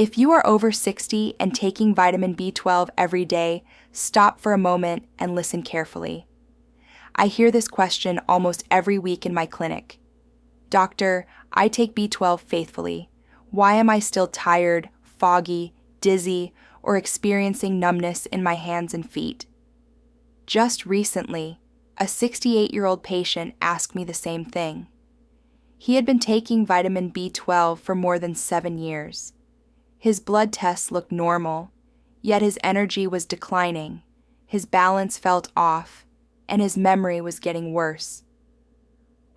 If you are over 60 and taking vitamin B12 every day, stop for a moment and listen carefully. I hear this question almost every week in my clinic. Doctor, I take B12 faithfully. Why am I still tired, foggy, dizzy, or experiencing numbness in my hands and feet? Just recently, a 68-year-old patient asked me the same thing. He had been taking vitamin B12 for more than 7 years. His blood tests looked normal, yet his energy was declining, his balance felt off, and his memory was getting worse.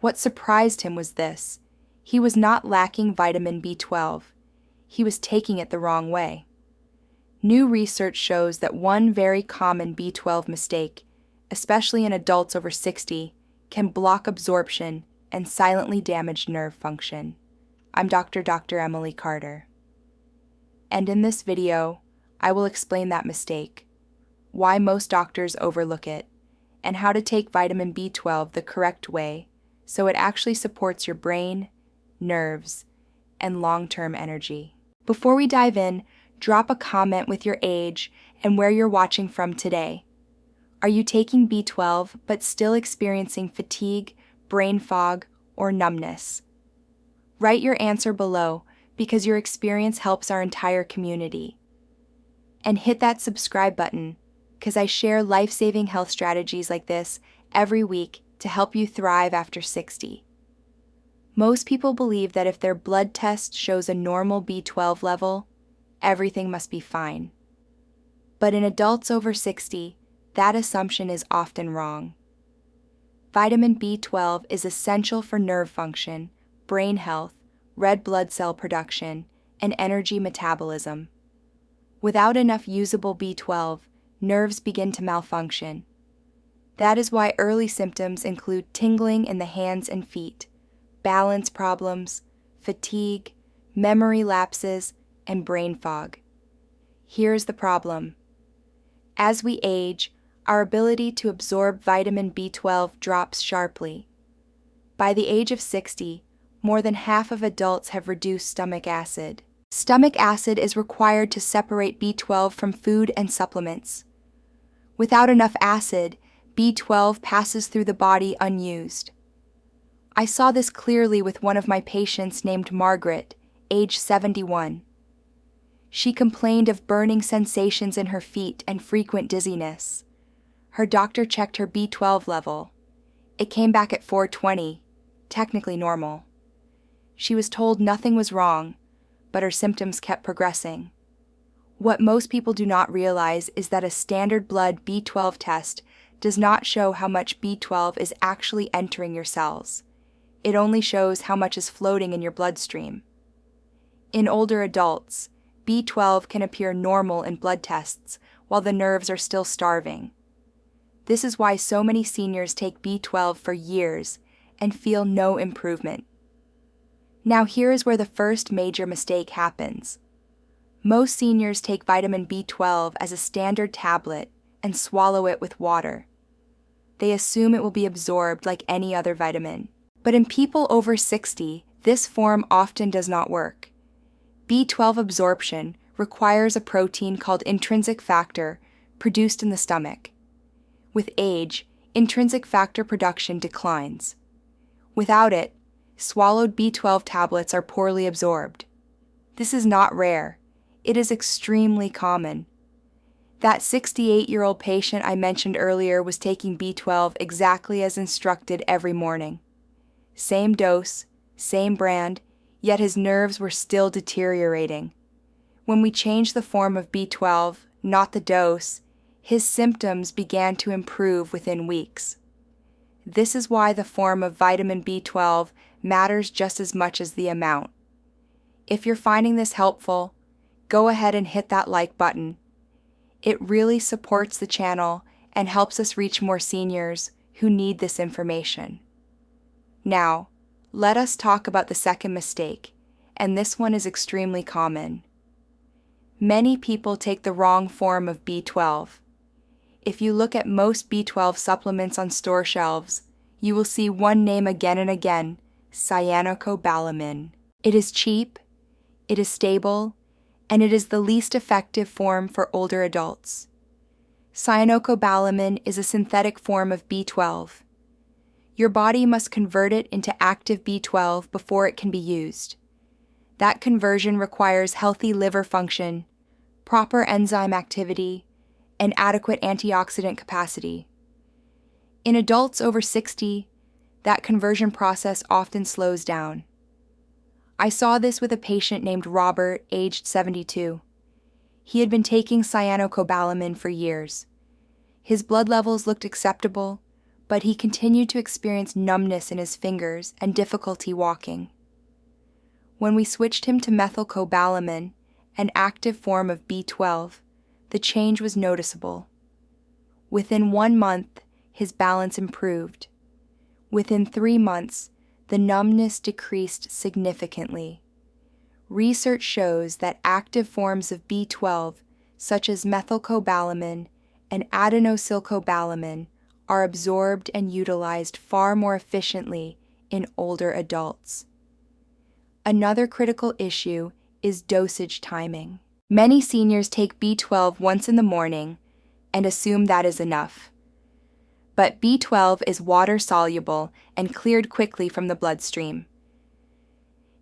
What surprised him was this: he was not lacking vitamin B12. He was taking it the wrong way. New research shows that one very common B12 mistake, especially in adults over 60, can block absorption and silently damage nerve function. I'm Dr. Emily Carter. And in this video, I will explain that mistake, why most doctors overlook it, and how to take vitamin B12 the correct way so it actually supports your brain, nerves, and long-term energy. Before we dive in, drop a comment with your age and where you're watching from today. Are you taking B12 but still experiencing fatigue, brain fog, or numbness? Write your answer below because your experience helps our entire community. And hit that subscribe button because I share life-saving health strategies like this every week to help you thrive after 60. Most people believe that if their blood test shows a normal B12 level, everything must be fine. But in adults over 60, that assumption is often wrong. Vitamin B12 is essential for nerve function, brain health, red blood cell production, and energy metabolism. Without enough usable B12, nerves begin to malfunction. That is why early symptoms include tingling in the hands and feet, balance problems, fatigue, memory lapses, and brain fog. Here's the problem. As we age, our ability to absorb vitamin B12 drops sharply. By the age of 60, more than half of adults have reduced stomach acid. Stomach acid is required to separate B12 from food and supplements. Without enough acid, B12 passes through the body unused. I saw this clearly with one of my patients named Margaret, age 71. She complained of burning sensations in her feet and frequent dizziness. Her doctor checked her B12 level. It came back at 420, technically normal. She was told nothing was wrong, but her symptoms kept progressing. What most people do not realize is that a standard blood B12 test does not show how much B12 is actually entering your cells. It only shows how much is floating in your bloodstream. In older adults, B12 can appear normal in blood tests while the nerves are still starving. This is why so many seniors take B12 for years and feel no improvement. Now here is where the first major mistake happens. Most seniors take vitamin B12 as a standard tablet and swallow it with water. They assume it will be absorbed like any other vitamin. But in people over 60, this form often does not work. B12 absorption requires a protein called intrinsic factor produced in the stomach. With age, intrinsic factor production declines. Without it, swallowed B12 tablets are poorly absorbed. This is not rare. It is extremely common. That 68-year-old patient I mentioned earlier was taking B12 exactly as instructed every morning. Same dose, same brand, yet his nerves were still deteriorating. When we changed the form of B12, not the dose, his symptoms began to improve within weeks. This is why the form of vitamin B12 matters just as much as the amount. If you're finding this helpful, go ahead and hit that like button. It really supports the channel and helps us reach more seniors who need this information. Now, let us talk about the second mistake, and this one is extremely common. Many people take the wrong form of B12. If you look at most B12 supplements on store shelves, you will see one name again and again, cyanocobalamin. It is cheap, it is stable, and it is the least effective form for older adults. Cyanocobalamin is a synthetic form of B12. Your body must convert it into active B12 before it can be used. That conversion requires healthy liver function, proper enzyme activity, and adequate antioxidant capacity. In adults over 60, that conversion process often slows down. I saw this with a patient named Robert, aged 72. He had been taking cyanocobalamin for years. His blood levels looked acceptable, but he continued to experience numbness in his fingers and difficulty walking. When we switched him to methylcobalamin, an active form of B12, the change was noticeable. Within 1 month, his balance improved. Within 3 months, the numbness decreased significantly. Research shows that active forms of B12, such as methylcobalamin and adenosylcobalamin, are absorbed and utilized far more efficiently in older adults. Another critical issue is dosage timing. Many seniors take B12 once in the morning and assume that is enough. But B12 is water-soluble and cleared quickly from the bloodstream.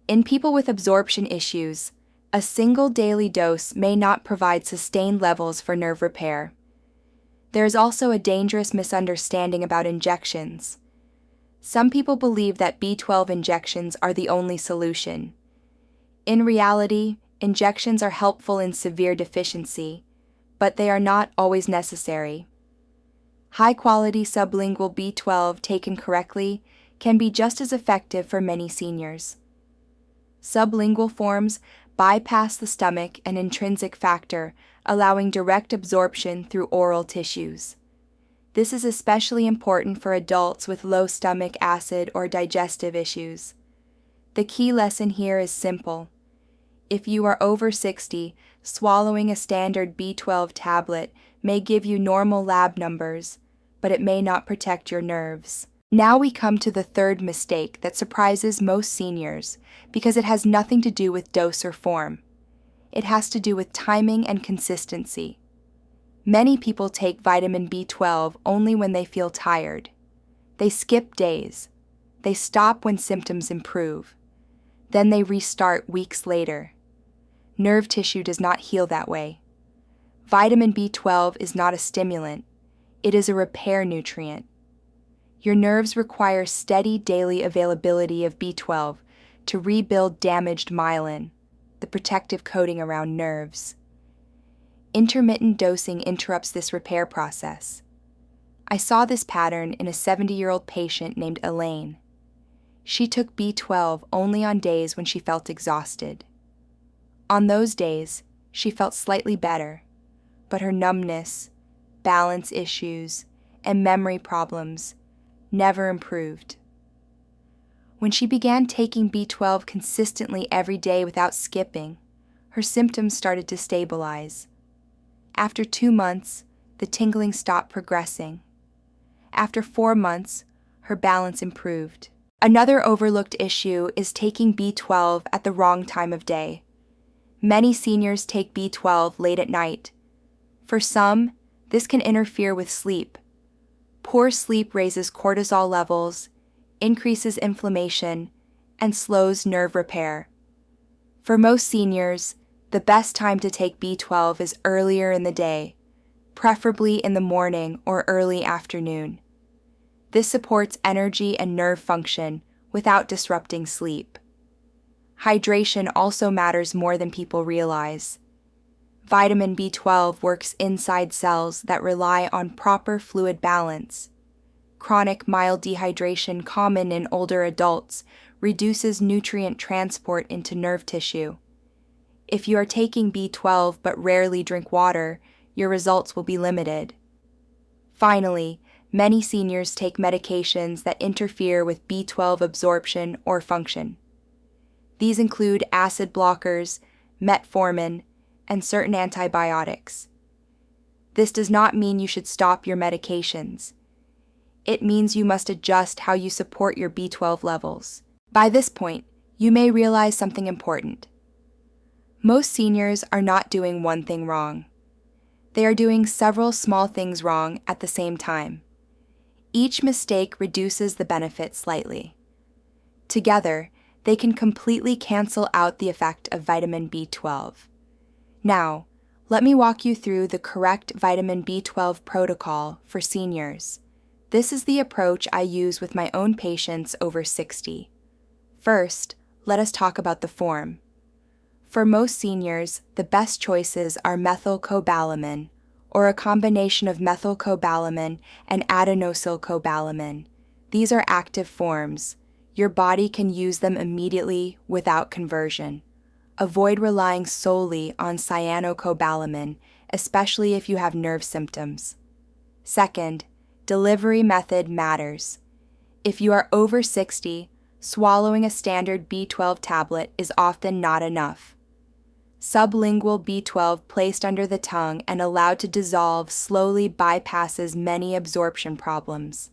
In people with absorption issues, a single daily dose may not provide sustained levels for nerve repair. There is also a dangerous misunderstanding about injections. Some people believe that B12 injections are the only solution. In reality, injections are helpful in severe deficiency, but they are not always necessary. High-quality sublingual B12 taken correctly can be just as effective for many seniors. Sublingual forms bypass the stomach and intrinsic factor, allowing direct absorption through oral tissues. This is especially important for adults with low stomach acid or digestive issues. The key lesson here is simple. If you are over 60, swallowing a standard B12 tablet may give you normal lab numbers, but it may not protect your nerves. Now we come to the third mistake that surprises most seniors because it has nothing to do with dose or form. It has to do with timing and consistency. Many people take vitamin B12 only when they feel tired. They skip days. They stop when symptoms improve. Then they restart weeks later. Nerve tissue does not heal that way. Vitamin B12 is not a stimulant. It is a repair nutrient. Your nerves require steady daily availability of B12 to rebuild damaged myelin, the protective coating around nerves. Intermittent dosing interrupts this repair process. I saw this pattern in a 70-year-old patient named Elaine. She took B12 only on days when she felt exhausted. On those days, she felt slightly better, but her numbness, balance issues, and memory problems never improved. When she began taking B12 consistently every day without skipping, her symptoms started to stabilize. After 2 months, the tingling stopped progressing. After 4 months, her balance improved. Another overlooked issue is taking B12 at the wrong time of day. Many seniors take B12 late at night. For some, this can interfere with sleep. Poor sleep raises cortisol levels, increases inflammation, and slows nerve repair. For most seniors, the best time to take B12 is earlier in the day, preferably in the morning or early afternoon. This supports energy and nerve function without disrupting sleep. Hydration also matters more than people realize. Vitamin B12 works inside cells that rely on proper fluid balance. Chronic mild dehydration common in older adults reduces nutrient transport into nerve tissue. If you are taking B12 but rarely drink water, your results will be limited. Finally, many seniors take medications that interfere with B12 absorption or function. These include acid blockers, metformin, and certain antibiotics. This does not mean you should stop your medications. It means you must adjust how you support your B12 levels. By this point, you may realize something important. Most seniors are not doing one thing wrong. They are doing several small things wrong at the same time. Each mistake reduces the benefit slightly. Together, they can completely cancel out the effect of vitamin B12. Now, let me walk you through the correct vitamin B12 protocol for seniors. This is the approach I use with my own patients over 60. First, let us talk about the form. For most seniors, the best choices are methylcobalamin, or a combination of methylcobalamin and adenosylcobalamin. These are active forms. Your body can use them immediately without conversion. Avoid relying solely on cyanocobalamin, especially if you have nerve symptoms. Second, delivery method matters. If you are over 60, swallowing a standard B12 tablet is often not enough. Sublingual B12 placed under the tongue and allowed to dissolve slowly bypasses many absorption problems.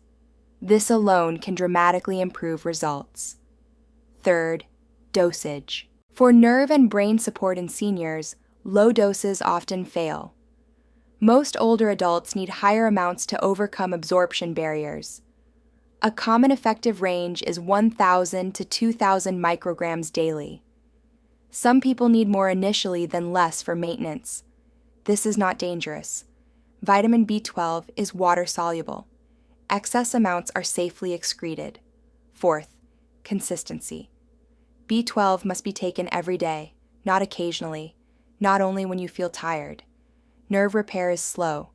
This alone can dramatically improve results. Third, dosage. For nerve and brain support in seniors, low doses often fail. Most older adults need higher amounts to overcome absorption barriers. A common effective range is 1,000 to 2,000 micrograms daily. Some people need more initially than less for maintenance. This is not dangerous. Vitamin B12 is water-soluble. Excess amounts are safely excreted. Fourth, consistency. B12 must be taken every day, not occasionally, not only when you feel tired. Nerve repair is slow.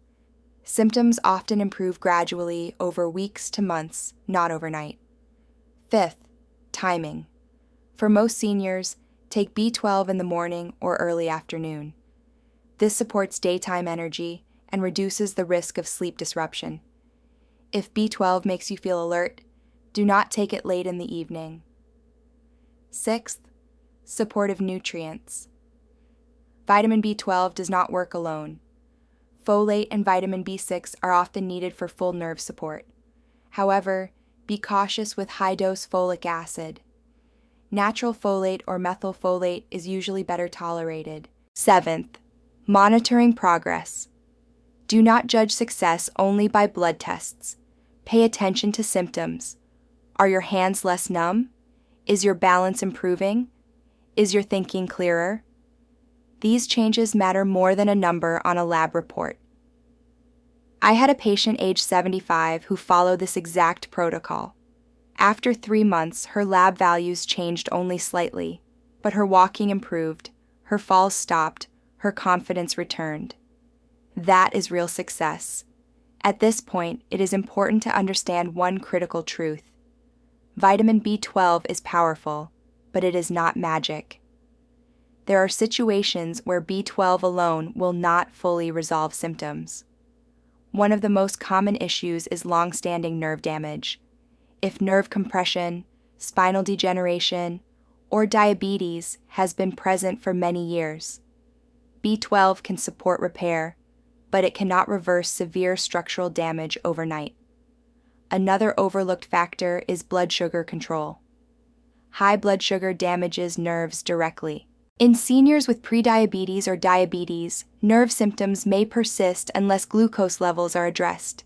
Symptoms often improve gradually over weeks to months, not overnight. Fifth, timing. For most seniors, take B12 in the morning or early afternoon. This supports daytime energy and reduces the risk of sleep disruption. If B12 makes you feel alert, do not take it late in the evening. Sixth, supportive nutrients. Vitamin B12 does not work alone. Folate and vitamin B6 are often needed for full nerve support. However, be cautious with high-dose folic acid. Natural folate or methylfolate is usually better tolerated. Seventh, monitoring progress. Do not judge success only by blood tests. Pay attention to symptoms. Are your hands less numb? Is your balance improving? Is your thinking clearer? These changes matter more than a number on a lab report. I had a patient age 75 who followed this exact protocol. After 3 months, her lab values changed only slightly, but her walking improved, her falls stopped, her confidence returned. That is real success. At this point, it is important to understand one critical truth. Vitamin B12 is powerful, but it is not magic. There are situations where B12 alone will not fully resolve symptoms. One of the most common issues is long-standing nerve damage. If nerve compression, spinal degeneration, or diabetes has been present for many years, B12 can support repair, but it cannot reverse severe structural damage overnight. Another overlooked factor is blood sugar control. High blood sugar damages nerves directly. In seniors with prediabetes or diabetes, nerve symptoms may persist unless glucose levels are addressed.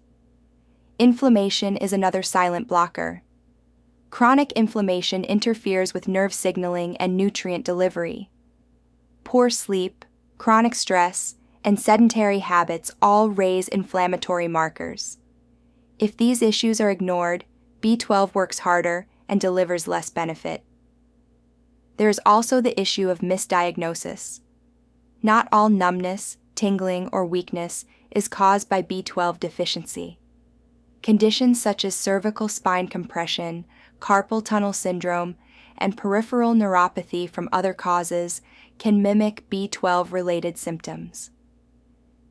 Inflammation is another silent blocker. Chronic inflammation interferes with nerve signaling and nutrient delivery. Poor sleep, chronic stress, and sedentary habits all raise inflammatory markers. If these issues are ignored, B12 works harder and delivers less benefit. There is also the issue of misdiagnosis. Not all numbness, tingling, or weakness is caused by B12 deficiency. Conditions such as cervical spine compression, carpal tunnel syndrome, and peripheral neuropathy from other causes can mimic B12-related symptoms.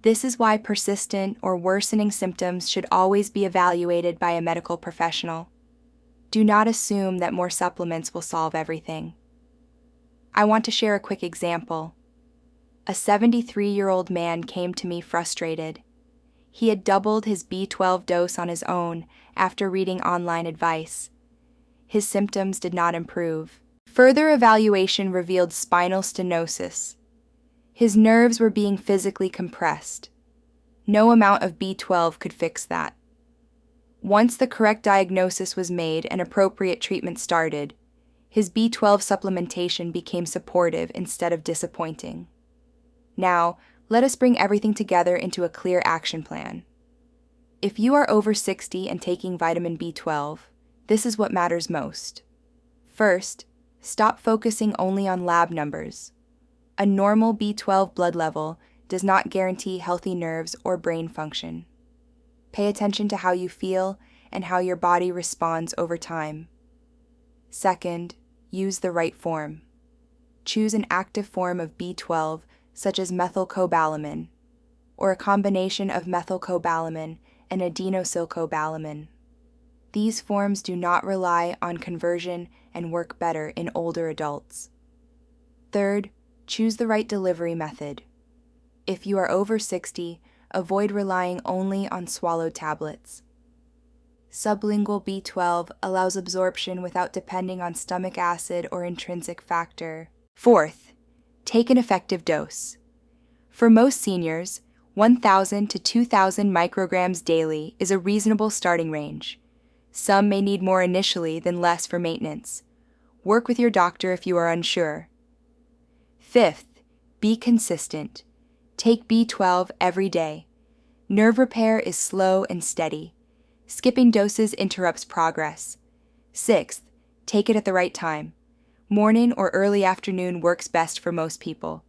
This is why persistent or worsening symptoms should always be evaluated by a medical professional. Do not assume that more supplements will solve everything. I want to share a quick example. A 73-year-old man came to me frustrated. He had doubled his B12 dose on his own after reading online advice. His symptoms did not improve. Further evaluation revealed spinal stenosis. His nerves were being physically compressed. No amount of B12 could fix that. Once the correct diagnosis was made and appropriate treatment started, his B12 supplementation became supportive instead of disappointing. Now, let us bring everything together into a clear action plan. If you are over 60 and taking vitamin B12, this is what matters most. First, stop focusing only on lab numbers. A normal B12 blood level does not guarantee healthy nerves or brain function. Pay attention to how you feel and how your body responds over time. Second, use the right form. Choose an active form of B12 such as methylcobalamin, or a combination of methylcobalamin and adenosylcobalamin. These forms do not rely on conversion and work better in older adults. Third, choose the right delivery method. If you are over 60, avoid relying only on swallowed tablets. Sublingual B12 allows absorption without depending on stomach acid or intrinsic factor. Fourth, take an effective dose. For most seniors, 1,000 to 2,000 micrograms daily is a reasonable starting range. Some may need more initially than less for maintenance. Work with your doctor if you are unsure. Fifth, be consistent. Take B12 every day. Nerve repair is slow and steady. Skipping doses interrupts progress. Sixth, take it at the right time. Morning or early afternoon works best for most people.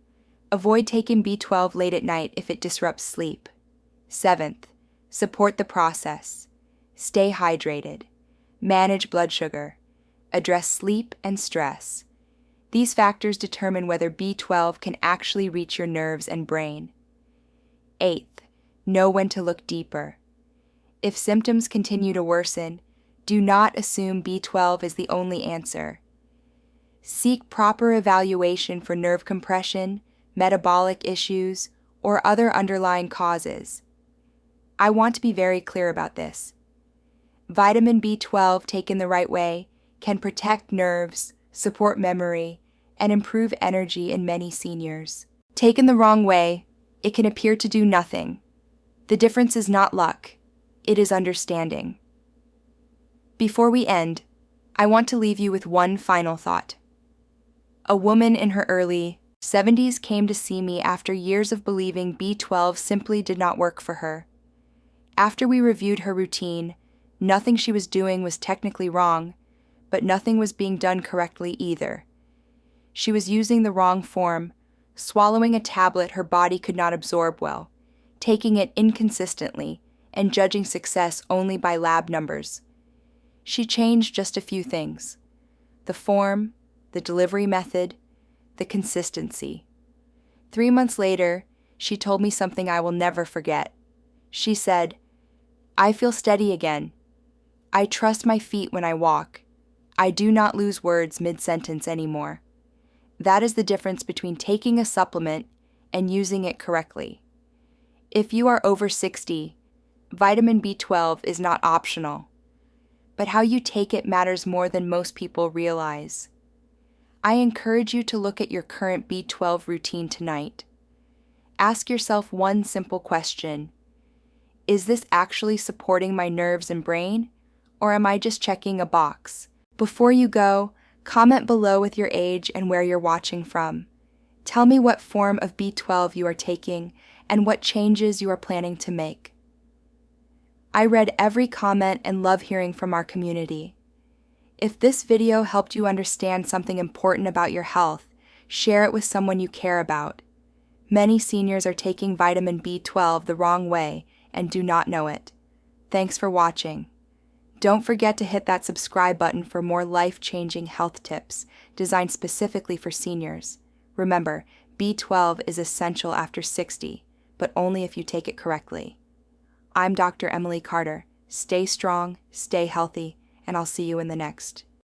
Avoid taking B12 late at night if it disrupts sleep. Seventh, support the process. Stay hydrated. Manage blood sugar. Address sleep and stress. These factors determine whether B12 can actually reach your nerves and brain. Eighth, know when to look deeper. If symptoms continue to worsen, do not assume B12 is the only answer. Seek proper evaluation for nerve compression, metabolic issues, or other underlying causes. I want to be very clear about this. Vitamin B12 taken the right way can protect nerves, support memory, and improve energy in many seniors. Taken the wrong way, it can appear to do nothing. The difference is not luck, it is understanding. Before we end, I want to leave you with one final thought. A woman in her early 70s came to see me after years of believing B12 simply did not work for her. After we reviewed her routine, nothing she was doing was technically wrong, but nothing was being done correctly either. She was using the wrong form, swallowing a tablet her body could not absorb well, taking it inconsistently, and judging success only by lab numbers. She changed just a few things: the form, the delivery method, the consistency. 3 months later, she told me something I will never forget. She said, "I feel steady again. I trust my feet when I walk. I do not lose words mid-sentence anymore." That is the difference between taking a supplement and using it correctly. If you are over 60, vitamin B12 is not optional, but how you take it matters more than most people realize. I encourage you to look at your current B12 routine tonight. Ask yourself one simple question: is this actually supporting my nerves and brain, or am I just checking a box? Before you go, comment below with your age and where you're watching from. Tell me what form of B12 you are taking and what changes you are planning to make. I read every comment and love hearing from our community. If this video helped you understand something important about your health, share it with someone you care about. Many seniors are taking vitamin B12 the wrong way and do not know it. Thanks for watching. Don't forget to hit that subscribe button for more life-changing health tips designed specifically for seniors. Remember, B12 is essential after 60, but only if you take it correctly. I'm Dr. Emily Carter. Stay strong, stay healthy, and I'll see you in the next.